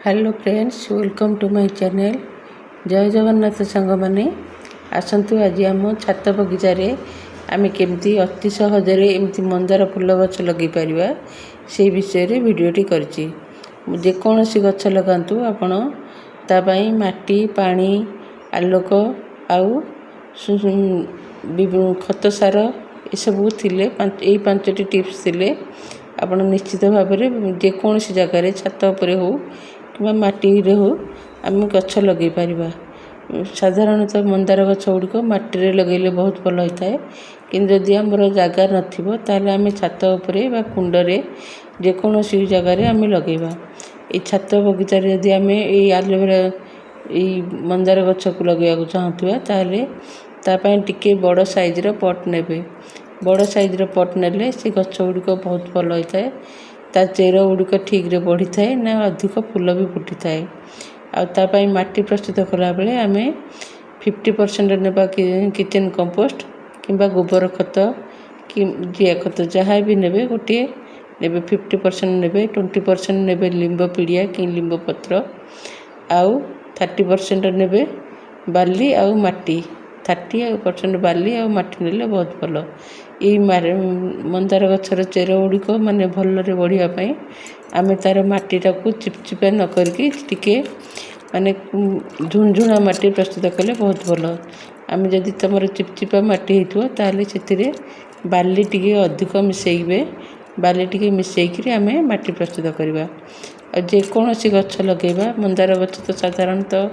Hello friends, welcome to my channel. Jai Jagannath सांग मैंने आसतु आज आम छात बगीचारे आम केमती अति सहजरे एमती मंदार फूल गछ लगे पारिबा से विषय भिडियोटी करछि। जेकोसी गछ लगातु आपण तापाई माटी पानी आलोक आउ खत सार एसबू थिले यही 5टी टिप्स थिले आपण निश्चित भाव में जेकोसी जगार छात उपरे हो कि माटी हो आम गछ लगे पारिबा। साधारणतः मंदार गछ गुड़िक माटी लगे बहुत भल होता है, किंतु जदि आमर जगह नथिबो ताले आम छात उपरे बा कुंडरे जेकोसी जगार आम लगेबा। ये छात बगीचार जदि आम ये एलोवेरा ये मंदार गछ को लगे चाहूँगा ताले तापाई टिके बड़ साइज्र पट नेबे। बड़ साइज्र पट नेले से गछ गुड़िक बहुत भल होता है, ता चेर गुड़िक ठीक रे बढ़ी थाए ना अधिक फूल भी फुटी थाए। आपाई माटी प्रस्तुत कला बेले आम 50% नेबा किचेन कंपोस्ट किंबा गोबर खत कि जिया खत जहाँ भी नेबे गोटे नेबे 50% नेबे 20% नेबे लिंब पीड़िया कि लिंब पत्र आउ 30% नेबे बाली आउ माटी 30% बाली आउ माटी नेले बहुत भल। ये मंदार गछर चेर गुड़िक माने भलरे बढ़ियापाई आम तार माटीटा को चिपचिपा न करके टिके माने झुणझुणा माटी प्रस्तुत कले बहुत भल। आम जदि तुम चिपचिपा माटी होइथो ताले सेतिरे बाली टिके अधिक मिसेइबे, बाली टिके मिसेइकरी आम माटी प्रस्तुत करवा। जेकोसी गछ लगेबा मंदार गछ तो साधारणतः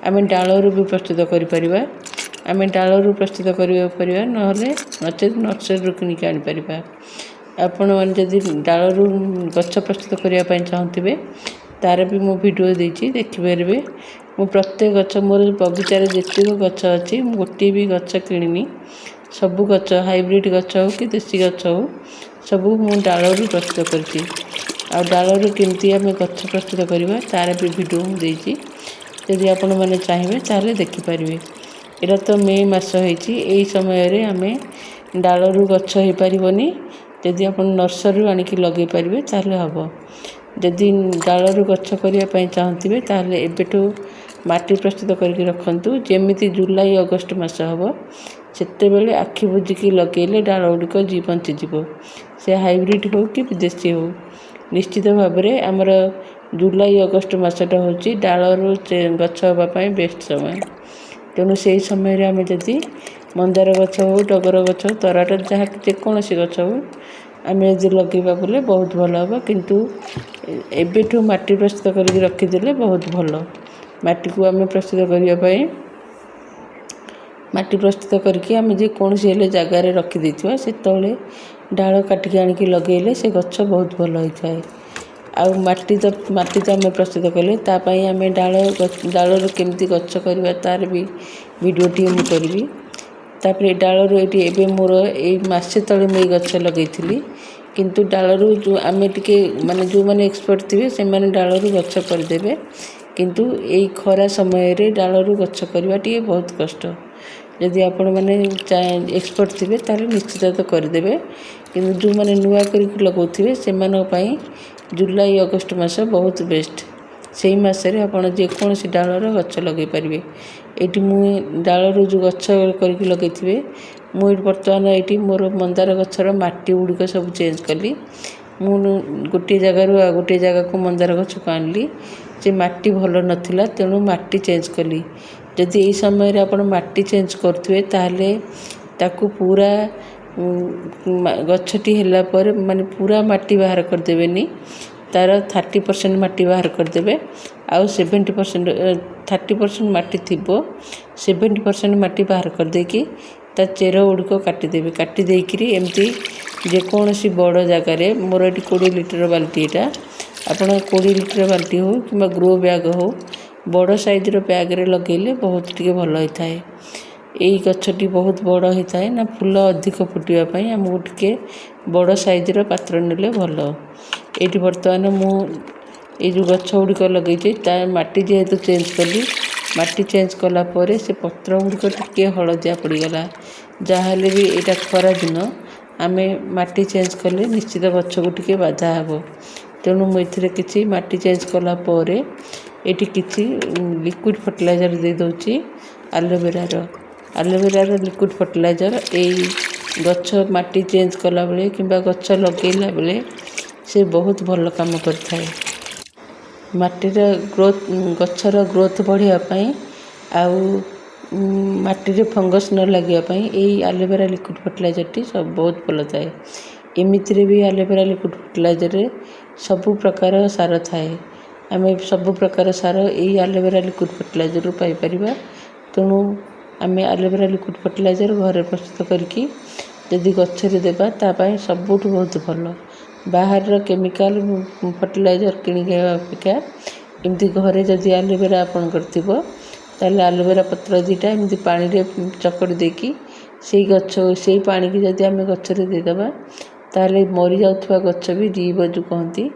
आम डालरू भी प्रस्तुत करिपरिबा। आम डालरू प्रस्तुत करिपरिबा नहले नचेत नर्सरी किनिक आनि परिबा। आपण मैंने जदि डालरू गछ प्रस्तुत करने चाहूँगे तार भी मो वीडियो देती देखिपारे। मु प्रत्येक गछ मोर बगीचार जितक गछ अच्छी गोटे भी गछ किणनी, सबू गछ हाइब्रिड गछ हो कि देसी गछ हो सबू मु डालरू प्रस्तुत करती। डालरू केमती आम गछ प्रस्तुत करवा तार भी वीडियो देती, यदि आपण मैंने चाहिए ताले देखिपारे। एरा तो मे मास होई समय आम डालरू गछ हो पारिबनी, जदि आप नर्सरी आनिकी लगे पारे ताले हम। जदि डालरू गछ करने चाहूँगे ताले एबेठू माटी प्रस्तुत करके रखंतु। जेमिति जुलाई अगस्ट मास हम सेते बेले आखि बुझिकी लगेले डाल गुड़िक जी बंचीज, से हाइब्रिड हो कि देसी हो। निश्चित भाव में आमर जुलाई अगस्ट मसटा हूँ डालरू गछ हाँपाई बेस्ट समय। तेणु से समय आम जदि मंदार गछ हो टगर गछ तराट जहाँ जेकोसी गछ हो आम यदि लगेगा बोले बहुत भल हम। किंतु एबेठू माटी प्रस्तुत करके रखीदे बहुत भल। माटी को आम प्रस्तुत करने माटी प्रस्तुत करके आम जेकोसी हेले जगार रखी से तले डाल काटिकी आनिकी लगेले से गछ बहुत भल होता है। आउ माटी तो आम प्रस्तुत कले तापाई आम डालर केमती गछ करवा तार भी वीडियोटी मु करी। तापर डालरू ये मोर ये मसे तले मुझे गछ लगे, किंतु डालरू जो आम टे माने जो मैंने एक्सपर्ट थे से मैंने डालरू गछ करदे, किंतु यही खरा समय डालरू गछ करवा टे बहुत कष्ट। जदि आपण मैंने एक्सपर्ट थे ताले निश्चित तो करदे, किंतु जो मैंने नुआ कर लगौथे से जुलाई अगस्ट मास बहुत बेस्ट। से मसरे आपड़ जेकोसी डालर गछ लगे पारे। ये मुझे डालर जो गछ करके लगे मुझे बर्तमान ये मोर मंदार गछर माटी गुड़िक सब चेंज कली। मु गोटे जगार आ गोटे जगह को मंदार गछ को आनली, से माटी भल नाला तेणु माटी चेंज कली। जदि यही समय आप माटी चेंज करुवे ताहले ताकू पूरा गछटी है माने पूरा माटी बाहर करदेवेनी, तार 30% माटी बाहर करदे। आउ 70% 30% माटी थी 70% माटी बाहर करदेकि ता चेर गुड़िक काटिदेवे। काटिदेकरी एमती जेकोसी बड़ जगार मोर ये 20 लिटर बाल्टी यहाँ आपड़ 20 लिटर बाल्टी हो कि ग्रो बैग हो बड़ साइज्र बैग्रे लगेले बहुत टे भल होता है। यही गछटी बहुत बड़ होता है ना फूल अधिक फुटापी आमको टे बड़ साइज्र पात्र नेले भल। ये बर्तमान मुझे जो गछ गुड़िक लगे माटी जेहेतु चेंज कली, माटी चेंज कलापर से पत्र गुड़िक टे हलदिया पड़गला। जहाँ भी यहाँ खरा दिन आम माटी चेंज कले निश्चित गछ को टे बाधा हे। तेणु मुझे किसी माटी चेंज कला परे एटी किसी लिक्विड फर्टिलाइजर दे दूची आलोवेरार लिक्विड फर्टिलाइजर यही गछ माटी चेंज कला बेले कि गछ लगेला बेले से बहुत भल काम करता है। माटीर ग्रोथ गछर ग्रोथ बढ़ापी आउ माटी फंगस न लगे यही आलोवेरा लिक्विड फर्टिलाइजर टी सब बहुत भल थाए। एमितिरे भी आलोवेरा लिक्विड फर्टिलाइजर सबु प्रकार सार थाए। आम सबु प्रकार सार यही आलोवेरा लिक्विड फर्टिलाइजर पाइपर। तेणु आम आलोवेरा लिक्विड फर्टिलाइजर घर प्रस्तुत करके जदि गच्छरे देबा तापाई सबुठ बहुत भल। बाहर केमिकल फर्टिलाइजर किणी अपेक्षा एमती घरे जदि आलोवेरा आपन करथिबो ताले आलोवेरा पत्र दुईटा एमती पानी रे चकड़ी देकी सेई गछ सेई पानी की जदि आम गच्छरे देदेबा ताले मरी जाउथबा गछ भी जीव जो कहती।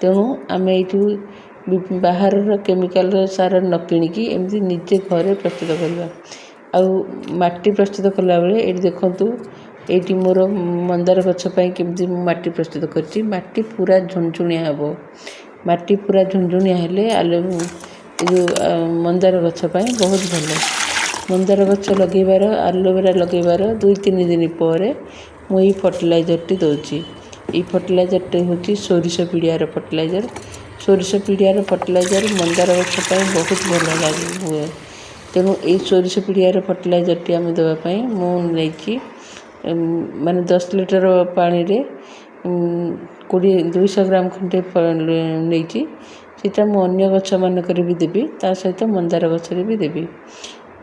तेणु आम एठू बाहर केमिकल सार न किणिकी एमती निजे घरे प्रस्तुत करवा। आउ माटी प्रस्तुत कला बेले ये देखंतु एटी मोर मंदार गछपाई केमती माटी प्रस्तुत करची। माटी पूरा झुंझुणिया हेबो। माटी पूरा झुंझुणिया हेले जो मंदार गछपाई बहुत भल। मंदार गछ लगेबार आलोवेरा लगेबार 2-3 दिन पर मुई फर्टिलाइजर टी दउची। ई फर्टिलाइजर टी होची सोरिष पीड़ियार फर्टिलाइजर। सोरिष पीड़ियार फर्टिलाइजर मंदार गछपाई बहुत भल लागे हुए। तेणु ये सोरिष पीड़ियार फर्टिलाइजर टी आम देवाई मुझे माने 10 लिटर पानी रे 200 ग्राम खंडे नहीं सीटा मुझे गछ मानक भी देवी ता सहित मंदार गछरे भी देवी।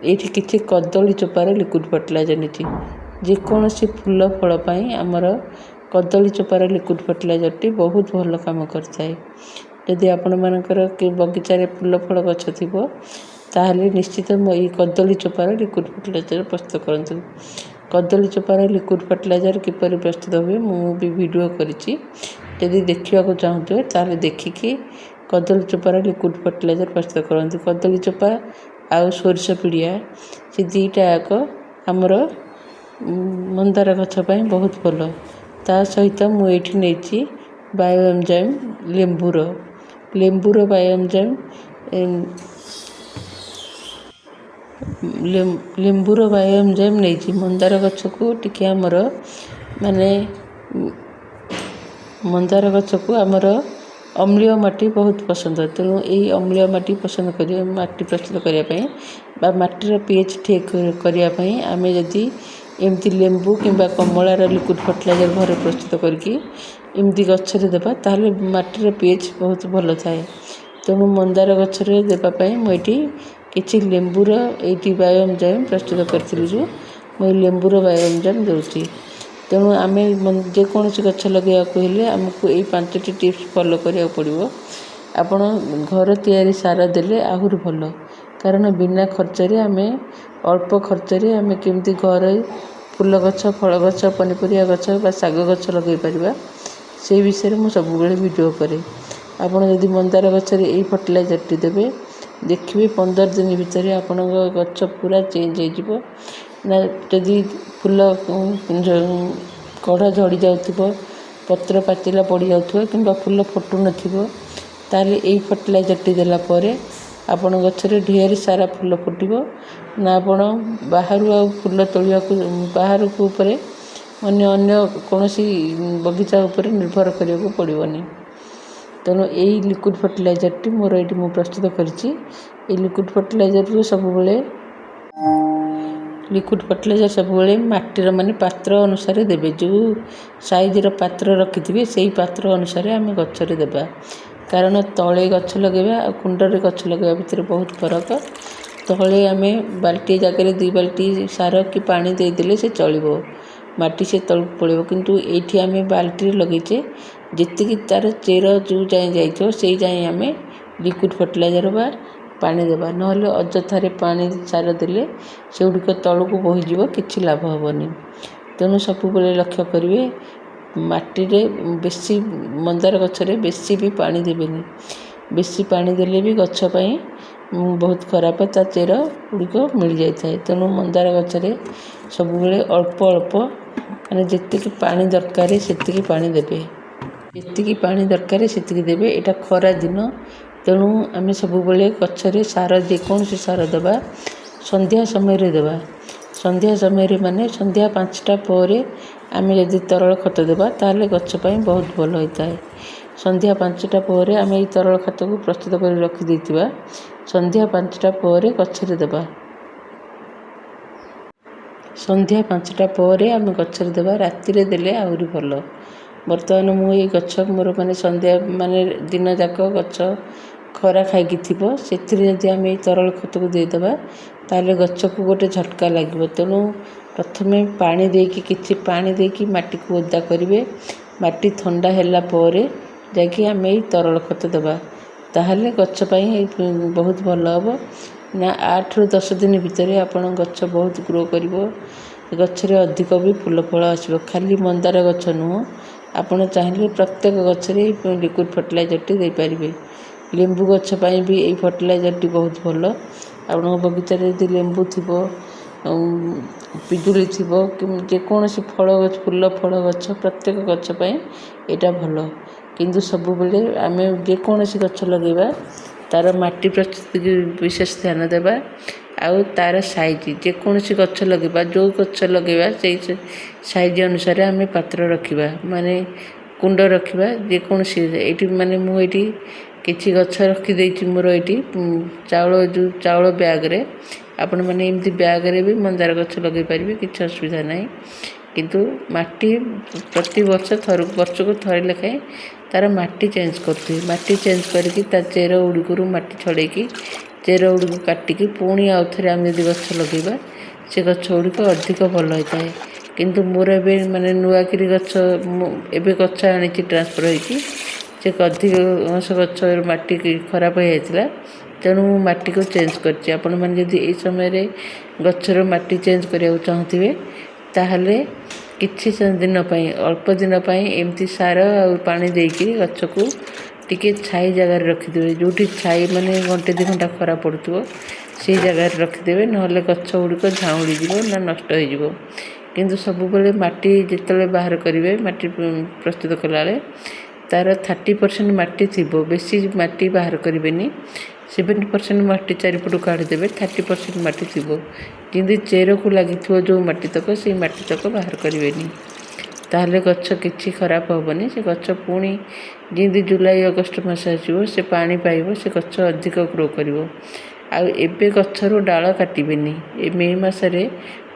ये किसी कदली चोपार लिक्विड फर्टिलाइजर नहीं जेकोसी फूल फल आमर कदली चोपार लिक्विड फर्टिलाइजर टी बहुत भल काम करता है। यदि आपण मानकर बगीचारे फूल फल गछ थिबो ताहले निश्चित ये कदली चोपार लिक्विड फर्टिलाइजर प्रस्तुत करंतु। कदली चोपार लिक्विड फर्टिलाइजर किपर प्रस्तुत हुए मु भी वीडियो करिछि। यदि देखा चाहते ताहले देखिकी कदली चोपार लिक्विड फर्टिलाइजर प्रस्तुत करंतु। कदली चोपा आउ सोरिष पीड़िया से दुईटा याक आमर मंदार गछपाई बहुत भल। ता सहित मुझे नहीं बायो एंजाइम लेंबूर बायो एंजाइम लेंबूर बायो एंजाइम नहीं मंदार गछ को टिके आमर माने मंदार गछ को आमर अम्लीय माटी बहुत पसंद। तेणु यही अम्लीय माटी पसंद कर माटी प्रस्तुत करने माटीर पीएच ठीक करने आम जदि एमती लेंबू कि कमलार लिक्विड फर्टिलाइजर घर प्रस्तुत करके एमती गच्छरे देबा ताहले माटीर पीएच बहुत भल थाए। तेणु मंदार गच्छरे देवाई मुझे किसी लेंबूर ये बायो एंजाइम प्रस्तुत करी जो मुझे लेंबूर बायो एंजाइम दूसरी। तेणु आम जेकोसी गछ लगे आमको यही 5टी टिप्स फॉलो करा पड़ो। आपण घर तैयारी सार देले आहुरी भल कारण बिना खर्चरे आम अल्प खर्चरे आम केमती घर फूल गछ फल गछ पनीपरिया गछ बा साग गछ लगे पारिबा से विषय में सब वीडियो करे। आपण यदि मंदार गछरे यही फर्टिलाइजर टी देबे देखिए 15 दिन भितर आपण गछ पूरा चेंज हो ना। जदि फूल कढ़ झड़ी जाउथबो पत्र पाचिला पड़ जाउथबो किंबा फूल फुटू नथिबो ताले यही फर्टिलाइजर टी देला परे आपण गछरे ढेर सारा फूल फुटिबो ना। आपण बाहर आ फूल तोलिया बाहर को ऊपर अन्य कौनसी बगीचा उपर निर्भर करने को पड़ोनी। तेणु यही लिक्विड फर्टिलाइजर टी मोर ये मुझे प्रस्तुत करी। लिक्विड फर्टिलाइजर सब लिक्विड फर्टिलाइजर सब माटीर माने पात्र अनुसार देवे। जो साइजर पात्र रखिथे से पात्र अनुसार आम गच्छरे देबा कारण तले गछ लगेबा आ कुंडरे गछ लगेबा भितर बहुत फरक। तले आम बाल्टी जगह 2 बाल्टी सार कि पानी देदेले से चलो माटी से तलक पड़ो किंतु एठी आम बाल्टी लगेचे जी तार चेर जो जाए जाइए से जाए आम लिक्विड फर्टिलाइजर बा पानी देबा ना अजथारे पानी सार देले से गुड़िक तलू को बोहीज कि लाभ हेनी। तेणु सब लक्ष्य करेंगे माटी रे बेसी मंदार गछरे बेसी भी पानी देवेनि। बेसी पानी देले भी गछपाई बहुत खराब ता चेर गुड़िक मिल जाए। तेणु मंदार गछरे सब अल्प अल्प माने जितकी पानी दरकार सेतिकी पानी देबे। ଯେତିକି ପାଣି ଦରକାର ସେତିକି ଦେବେ। ଏଇଟା ଖରା ଦିନ, ତେଣୁ ଆମେ ସବୁବେଳେ ଗଛରେ ସାର ଯେକୌଣସି ସାର ଦେବା ସନ୍ଧ୍ୟା ସମୟରେ ଦେବା। ସନ୍ଧ୍ୟା ସମୟରେ ମାନେ ସନ୍ଧ୍ୟା 5ଟା ପରେ ଆମେ ଯଦି ତରଳ ଖତ ଦେବା ତାହେଲେ ଗଛ ପାଇଁ ବହୁତ ଭଲ ହୋଇଥାଏ। ସନ୍ଧ୍ୟା 5ଟା ପରେ ଆମେ ଏଇ ତରଳ ଖତକୁ ପ୍ରସ୍ତୁତ କରି ରଖିଦେଇଥିବା, ସନ୍ଧ୍ୟା 5ଟା ପରେ ଗଛରେ ଦେବା। ସନ୍ଧ୍ୟା 5ଟା ପରେ ଆମେ ଗଛରେ ଦେବା, ରାତିରେ ଦେଲେ ଆହୁରି ଭଲ। ବର୍ତ୍ତମାନ ମୁଁ ଏଇ ଗଛ ମୋର ସନ୍ଧ୍ୟା ଦିନ ଯାକ ଗଛ ଖରା ଖାଇକି ଥିବ, ସେଥିରେ ଯଦି ଆମେ ଏଇ ତରଳ ଖତକୁ ଦେଇଦେବା ତାହେଲେ ଗଛକୁ ଗୋଟେ ଝଟକା ଲାଗିବ। ତେଣୁ ପ୍ରଥମେ କିଛି ପାଣି ଦେଇକି ମାଟିକୁ ଓଦା କରିବେ। ମାଟି ଥଣ୍ଡା ହେଲା ପରେ ଯାଇକି ଆମେ ଏଇ ତରଳ ଖତ ଦେବା, ତାହେଲେ ଗଛ ପାଇଁ ବହୁତ ଭଲ ହେବ। 8ରୁ 10 ଦିନ ଭିତରେ ଆପଣ ଗଛ ବହୁତ ଗ୍ରୋ କରିବ। ଗଛରେ ଅଧିକ ବି ଫୁଲ ଫଳ ଆସିବ। ଖାଲି ମନ୍ଦାର ଗଛ ନୁହଁ, ଆପଣ ଚାହିଁଲେ ପ୍ରତ୍ୟେକ ଗଛରେ ଲିକ୍ୱିଡ଼ ଫର୍ଟିଲାଇଜର୍ଟି ଦେଇପାରିବେ। ଲେମ୍ବୁ ଗଛ ପାଇଁ ବି ଏଇ ଫର୍ଟିଲାଇଜର୍ଟି ବହୁତ ଭଲ। ଆପଣଙ୍କ ବଗିଚାରେ ଯଦି ଲେମ୍ବୁ ଥିବ, ପିଜୁଳି ଥିବ, ଯେକୌଣସି ଫୁଲ ଫଳ ଗଛ ପ୍ରତ୍ୟେକ ଗଛ ପାଇଁ ଏଇଟା ଭଲ। କିନ୍ତୁ ସବୁବେଳେ ଆମେ ଯେକୌଣସି ଗଛ ଲଗାଇବା ତା'ର ମାଟି ପ୍ରସ୍ତୁତିକି ବିଶେଷ ଧ୍ୟାନ ଦେବା। ଆଉ ତା'ର ସାଇଜ୍, ଯେକୌଣସି ଗଛ ଲଗାଇବା, ଯେଉଁ ଗଛ ଲଗାଇବା ସେଇ ସାଇଜ୍ ଅନୁସାରେ ଆମେ ପାତ୍ର ରଖିବା, କୁଣ୍ଡ ରଖିବା। ଯେକୌଣସି ଏଇଠି ମୁଁ ଏଇଠି କିଛି ଗଛ ରଖିଦେଇଛି ମୋର ଏଇଠି ଚାଉଳ ବ୍ୟାଗ୍ରେ। ଆପଣମାନେ ଏମିତି ବ୍ୟାଗ୍ରେ ବି ମନ୍ଦାର ଗଛ ଲଗାଇ ପାରିବେ, କିଛି ଅସୁବିଧା ନାହିଁ। କିନ୍ତୁ ମାଟି ବର୍ଷକୁ ଥରେ ଲେଖାଏଁ ତା'ର ମାଟି ଚେଞ୍ଜ କରୁଥିବେ। ମାଟି ଚେଞ୍ଜ କରିକି ତା ଚେର ଗୁଡ଼ିକରୁ ମାଟି ଛଡ଼େଇକି ଚେର ଗୁଡ଼ିକୁ କାଟିକି ପୁଣି ଆଉ ଥରେ ଆମେ ଯଦି ଗଛ ଲଗାଇବା, ସେ ଗଛ ଗୁଡ଼ିକ ଅଧିକ ଭଲ ହୋଇଥାଏ। କିନ୍ତୁ ମୋର ଏବେ ନୂଆକିରି ଗଛ ଏବେ ଗଛ ଆଣିଛି ଟ୍ରାନ୍ସଫର୍ ହୋଇକି, ସେ ଅଧିକାଂଶ ଗଛର ମାଟି ଖରାପ ହୋଇଯାଇଥିଲା, ତେଣୁ ମୁଁ ମାଟିକୁ ଚେଞ୍ଜ କରିଛି। ଆପଣମାନେ ଯଦି ଏଇ ସମୟରେ ଗଛର ମାଟି ଚେଞ୍ଜ କରିବାକୁ ଚାହୁଁଥିବେ ତାହେଲେ କିଛି ଦିନ ପାଇଁ, ଅଳ୍ପ ଦିନ ପାଇଁ ଏମିତି ସାର ଆଉ ପାଣି ଦେଇକି ଗଛକୁ ଟିକେ ଛାଇ ଜାଗାରେ ରଖିଦେବେ। ଯେଉଁଠି ଛାଇ 1-2 ଘଣ୍ଟା ଖରା ପଡ଼ୁଥିବ ସେଇ ଜାଗାରେ ରଖିଦେବେ, ନହେଲେ ଗଛ ଗୁଡ଼ିକ ଝାଉଁଳି ଯିବ ନା ନଷ୍ଟ ହୋଇଯିବ। କିନ୍ତୁ ସବୁବେଳେ ମାଟି ଯେତେବେଳେ ବାହାର କରିବେ, ମାଟି ପ୍ରସ୍ତୁତ କଲାବେଳେ ତା'ର 30% ମାଟି ଥିବ, ବେଶୀ ମାଟି ବାହାର କରିବେନି। 70% ମାଟି ଚାରିପଟୁ କାଢ଼ିଦେବେ, 30% ମାଟି ଥିବ। ଯେମିତି ଚେରକୁ ଲାଗିଥିବ ଯେଉଁ ମାଟିତକ, ସେଇ ମାଟିତକ ବାହାର କରିବେନି, ତାହେଲେ ଗଛ କିଛି ଖରାପ ହେବନି। ସେ ଗଛ ପୁଣି ଯେମିତି ଜୁଲାଇ ଅଗଷ୍ଟ ମାସ ଆସିବ, ସେ ପାଣି ପାଇବ, ସେ ଗଛ ଅଧିକ ଗ୍ରୋ କରିବ। ଆଉ ଏବେ ଗଛରୁ ଡାଳ କାଟିବେନି। ଏ ମେ ମାସରେ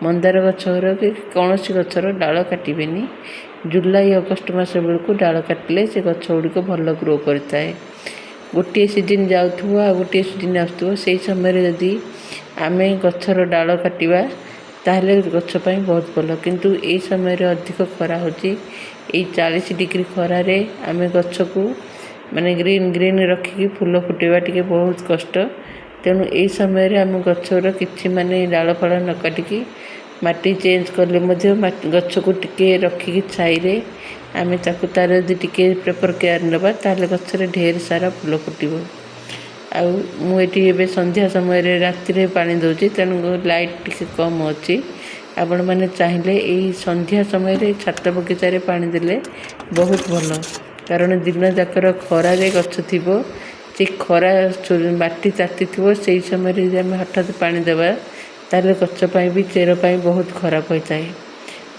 ମନ୍ଦାର ଗଛର କି କୌଣସି ଗଛର ଡାଳ କାଟିବେନି। ଜୁଲାଇ ଅଗଷ୍ଟ ମାସ ବେଳକୁ ଡାଳ କାଟିଲେ ସେ ଗଛ ଗୁଡ଼ିକ ଭଲ ଗ୍ରୋ କରିଥାଏ। ଗୋଟିଏ ସିଜିନ୍ ଯାଉଥିବ ଆଉ ଗୋଟିଏ ସିଜିନ୍ ଆସୁଥିବ, ସେଇ ସମୟରେ ଯଦି ଆମେ ଗଛର ଡାଳ କାଟିବା ତାହେଲେ ଗଛ ପାଇଁ ବହୁତ ଭଲ। କିନ୍ତୁ ଏଇ ସମୟରେ ଅଧିକ ଖରା ହେଉଛି। ଏଇ 40 ଡିଗ୍ରୀ ଖରାରେ ଆମେ ଗଛକୁ ଗ୍ରୀନ୍ ରଖିକି ଫୁଲ ଫୁଟାଇବା ଟିକେ ବହୁତ କଷ୍ଟ। ତେଣୁ ଏଇ ସମୟରେ ଆମ ଗଛର କିଛି ଡାଳ ଫାଳ ନ କାଟିକି ମାଟି ଚେଞ୍ଜ କଲେ ମଧ୍ୟ ଗଛକୁ ଟିକେ ରଖିକି ଛାଇରେ ଆମେ ତା'ର ଯଦି ଟିକେ ପ୍ରପର୍ କେୟାର ନେବା ତାହେଲେ ଗଛରେ ଢେର ସାରା ଫୁଲ ଫୁଟିବ। ଆଉ ମୁଁ ଏଠି ଏବେ ସନ୍ଧ୍ୟା ସମୟରେ ରାତିରେ ପାଣି ଦେଉଛି, ତେଣୁ ଲାଇଟ୍ ଟିକେ କମ୍ ଅଛି। ଆପଣମାନେ ଚାହିଁଲେ ଏଇ ସନ୍ଧ୍ୟା ସମୟରେ ଛାତ ବଗିଚାରେ ପାଣି ଦେଲେ ବହୁତ ଭଲ। କାରଣ ଦିନ ଯାକର ଖରାରେ ଗଛ ଥିବ, ସେ ଖରା ମାଟି ତାତିଥିବ, ସେଇ ସମୟରେ ଯଦି ଆମେ ହଠାତ୍ ପାଣି ଦେବା ତାହେଲେ ଗଛ ପାଇଁ ବି ଚେର ପାଇଁ ବହୁତ ଖରାପ ହୋଇଥାଏ।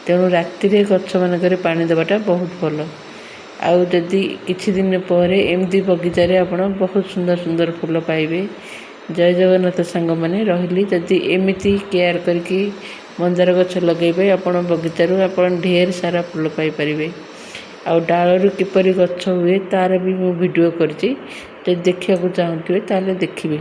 ତେଣୁ ରାତିରେ ଗଛମାନଙ୍କରେ ପାଣି ଦେବାଟା ବହୁତ ଭଲ। ଆଉ ଯଦି କିଛି ଦିନ ପରେ ଏମିତି ବଗିଚାରେ ଆପଣ ବହୁତ ସୁନ୍ଦର ସୁନ୍ଦର ଫୁଲ ପାଇବେ। ଜୟ ଜଗନ୍ନାଥ ସାଙ୍ଗମାନେ, ରହିଲି। ଯଦି ଏମିତି କେୟାର କରିକି ମନ୍ଦାର ଗଛ ଲଗାଇବେ, ଆପଣ ବଗିଚାରୁ ଢେର ସାରା ଫୁଲ ପାଇପାରିବେ। ଆଉ ଡାଳରୁ କିପରି ଗଛ ହୁଏ ତା'ର ବି ମୁଁ ଭିଡ଼ିଓ କରିଛି, ଯଦି ଦେଖିବାକୁ ଚାହୁଁଥିବେ ତାହେଲେ ଦେଖିବେ।